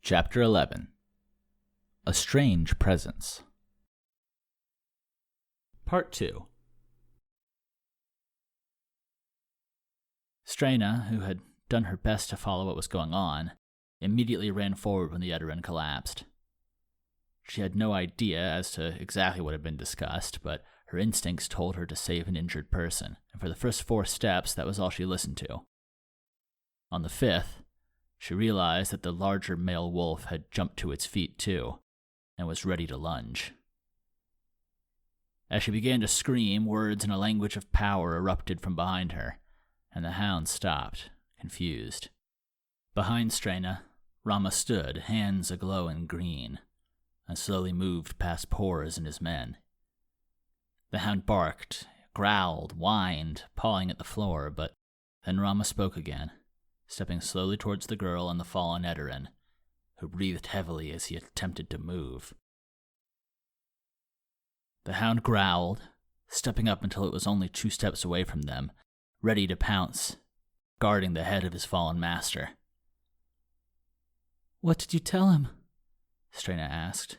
Chapter 11. A Strange Presence. Part 2. Strena, who had done her best to follow what was going on, immediately ran forward when the Edarin collapsed. She had no idea as to exactly what had been discussed, but her instincts told her to save an injured person, and for the first 4 steps, that was all she listened to. On the 5th, she realized that the larger male wolf had jumped to its feet too, and was ready to lunge. As she began to scream, words in a language of power erupted from behind her, and the hound stopped, confused. Behind Strena, Rama stood, hands aglow in green, and slowly moved past Pors and his men. The hound barked, growled, whined, pawing at the floor, but then Rama spoke again, stepping slowly towards the girl and the fallen Edarin, who breathed heavily as he attempted to move. The hound growled, stepping up until it was only 2 steps away from them, ready to pounce, guarding the head of his fallen master. "What did you tell him?" Strena asked.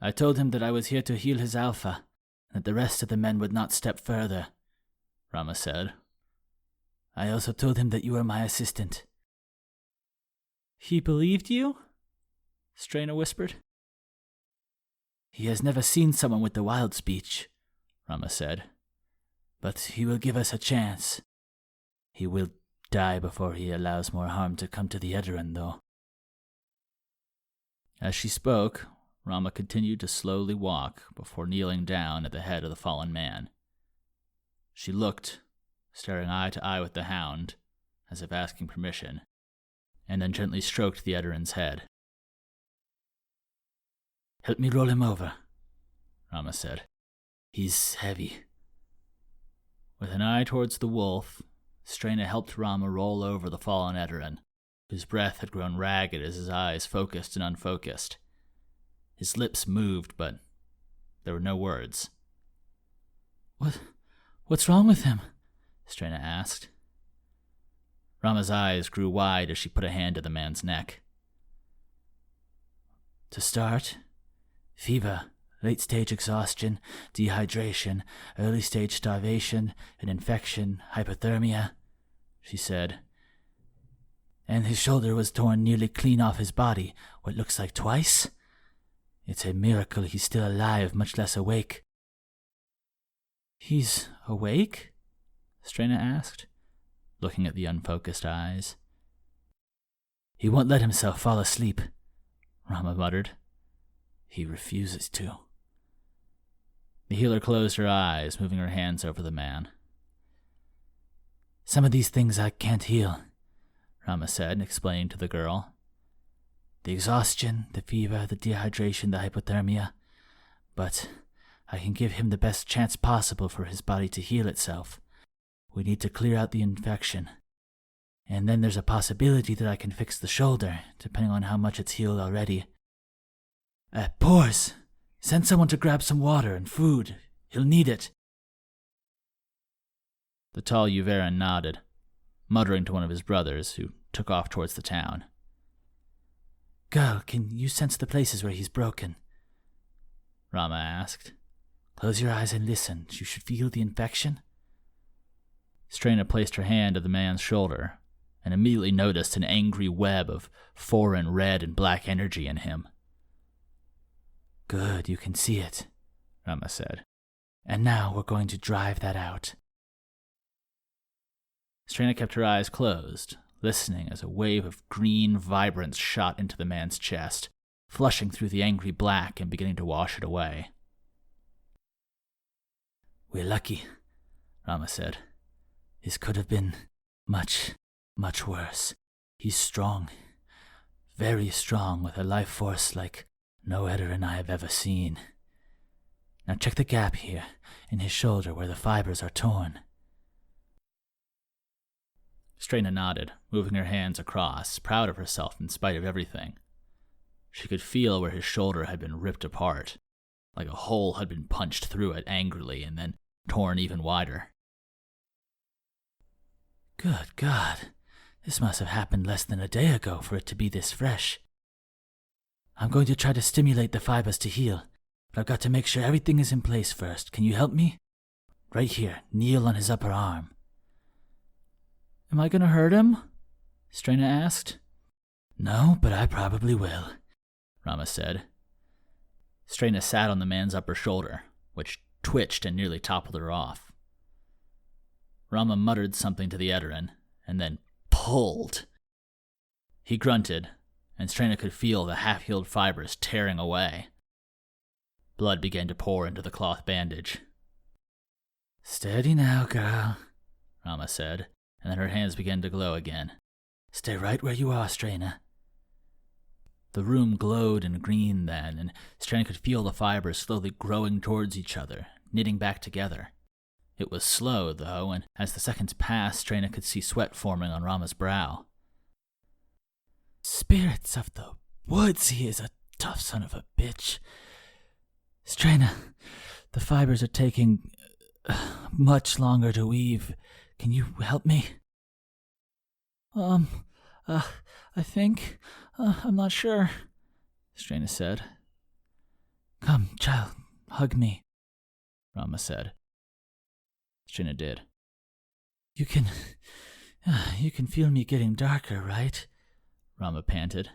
"I told him that I was here to heal his alpha, and that the rest of the men would not step further," Rama said. "I also told him that you were my assistant." "He believed you?" Strena whispered. "He has never seen someone with the wild speech," Rama said. "But he will give us a chance. He will die before he allows more harm to come to the Edarin, though." As she spoke, Rama continued to slowly walk before kneeling down at the head of the fallen man. She looked, staring eye to eye with the hound, as if asking permission, and then gently stroked the Edarin's head. "Help me roll him over," Rama said. "He's heavy." With an eye towards the wolf, Strena helped Rama roll over the fallen Edarin, whose breath had grown ragged as his eyes focused and unfocused. His lips moved, but there were no words. What's wrong with him?" Strena asked. Rama's eyes grew wide as she put a hand to the man's neck. "To start, fever, late-stage exhaustion, dehydration, early-stage starvation, an infection, hypothermia," she said. "And his shoulder was torn nearly clean off his body, what looks like twice. It's a miracle he's still alive, much less awake." "He's awake?" Strena asked, looking at the unfocused eyes. "He won't let himself fall asleep," Rama muttered. "He refuses to." The healer closed her eyes, moving her hands over the man. "Some of these things I can't heal," Rama said, explaining to the girl. "The exhaustion, the fever, the dehydration, the hypothermia. But I can give him the best chance possible for his body to heal itself. We need to clear out the infection. And then there's a possibility that I can fix the shoulder, depending on how much it's healed already. Pors! Send someone to grab some water and food. He'll need it." The tall Uveran nodded, muttering to one of his brothers, who took off towards the town. "Girl, can you sense the places where he's broken?" Rama asked. "Close your eyes and listen. You should feel the infection." Strena placed her hand on the man's shoulder, and immediately noticed an angry web of foreign red and black energy in him. "Good, you can see it," Rama said. "And now we're going to drive that out." Strena kept her eyes closed, listening as a wave of green vibrance shot into the man's chest, flushing through the angry black and beginning to wash it away. "We're lucky," Rama said. "This could have been much, much worse. He's strong, very strong, with a life force like no Edarin I have ever seen. Now check the gap here, in his shoulder where the fibers are torn." Strena nodded, moving her hands across, proud of herself in spite of everything. She could feel where his shoulder had been ripped apart, like a hole had been punched through it angrily and then torn even wider. "Good God, This must have happened less than a day ago for it to be this fresh. I'm going to try to stimulate the fibers to heal, but I've got to make sure everything is in place first. Can you help me? Right here, kneel on his upper arm. Am I going to hurt him? Strena asked. No, but I probably will, Rama said. Strena sat on the man's upper shoulder, which twitched and nearly toppled her off. Rama muttered something to the Edarin, and then pulled. He grunted, and Strena could feel the half-healed fibers tearing away. Blood began to pour into the cloth bandage. Steady now, girl, Rama said, and then her hands began to glow again. Stay right where you are, Strena. The room glowed in green then, and Strena could feel the fibers slowly growing towards each other, knitting back together. It was slow, though, and as the seconds passed, Strena could see sweat forming on Rama's brow. Spirits of the woods, he is a tough son of a bitch. Strena, the fibers are taking much longer to weave. Can you help me? I think, I'm not sure, Strena said. Come, child, hug me, Rama said. Strena did. You can feel me getting darker, right? Rama panted.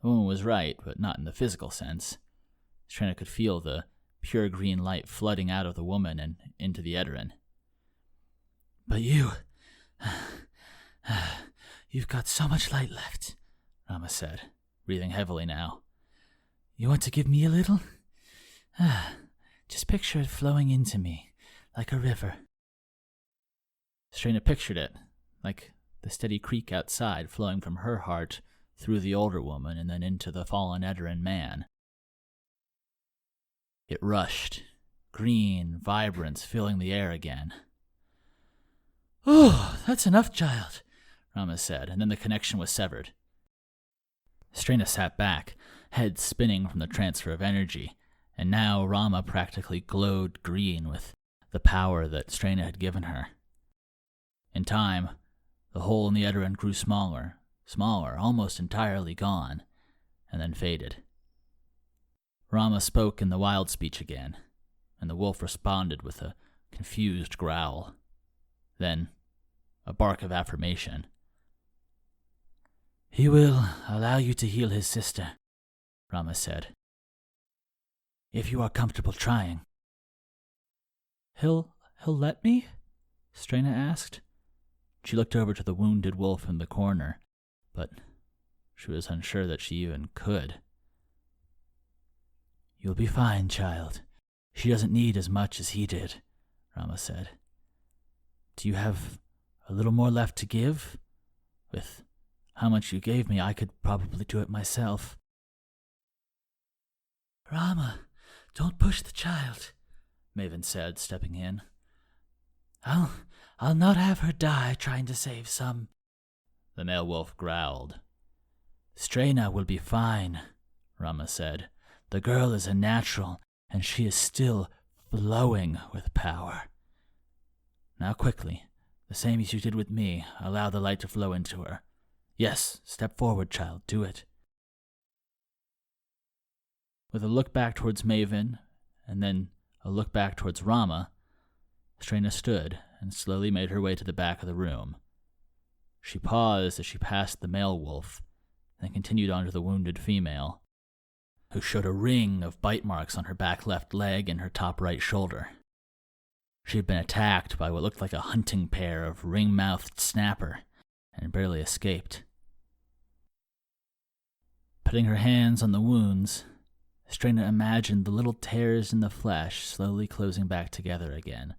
The woman was right, but not in the physical sense. Strena could feel the pure green light flooding out of the woman and into the Edarin. But you've got so much light left, Rama said, breathing heavily now. You want to give me a little? Just picture it flowing into me, like a river. Strena pictured it, like the steady creek outside flowing from her heart through the older woman and then into the fallen Edarin man. It rushed, green vibrance filling the air again. Oh, that's enough, child, Rama said, and then the connection was severed. Strena sat back, head spinning from the transfer of energy, and now Rama practically glowed green with the power that Strena had given her. In time, the hole in the Edarin grew smaller, almost entirely gone, and then faded. Rama spoke in the wild speech again, and the wolf responded with a confused growl. Then, a bark of affirmation. He will allow you to heal his sister, Rama said. If you are comfortable trying. He'll let me? Strena asked. She looked over to the wounded wolf in the corner, but she was unsure that she even could. You'll be fine, child. She doesn't need as much as he did, Rama said. Do you have a little more left to give? With how much you gave me, I could probably do it myself. Rama, don't push the child, Maven said, stepping in. I'll not have her die trying to save some. The male wolf growled. Strena will be fine, Rama said. The girl is a natural, and she is still flowing with power. Now quickly, the same as you did with me, allow the light to flow into her. Yes, step forward, child, do it. With a look back towards Maven, and then a look back towards Rama, Strena stood and slowly made her way to the back of the room. She paused as she passed the male wolf, then continued on to the wounded female, who showed a ring of bite marks on her back left leg and her top right shoulder. She had been attacked by what looked like a hunting pair of ring-mouthed snapper, and barely escaped. Putting her hands on the wounds, Strena imagined the little tears in the flesh slowly closing back together again,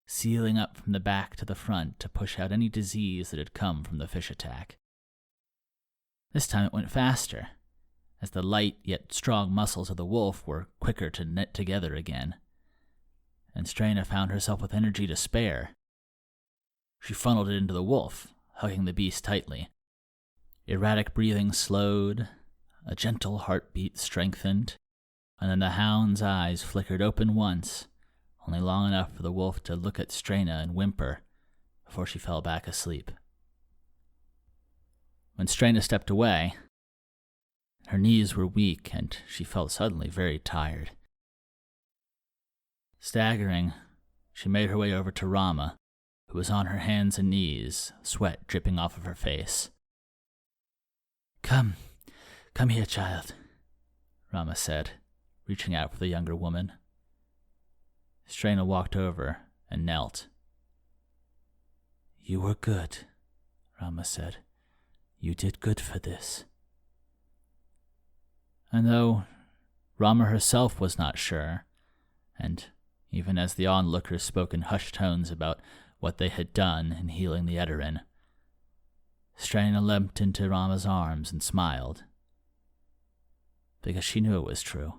sealing up from the back to the front to push out any disease that had come from the fish attack. This time it went faster, as the light yet strong muscles of the wolf were quicker to knit together again, and Strena found herself with energy to spare. She funneled it into the wolf, hugging the beast tightly. Erratic breathing slowed, a gentle heartbeat strengthened, and then the hound's eyes flickered open once, only long enough for the wolf to look at Strena and whimper before she fell back asleep. When Strena stepped away, her knees were weak and she felt suddenly very tired. Staggering, she made her way over to Rama, who was on her hands and knees, sweat dripping off of her face. Come here, child, Rama said, reaching out for the younger woman. Strena walked over and knelt. You were good, Rama said. You did good for this. And though Rama herself was not sure, and even as the onlookers spoke in hushed tones about what they had done in healing the Edarin, Strena leapt into Rama's arms and smiled, because she knew it was true.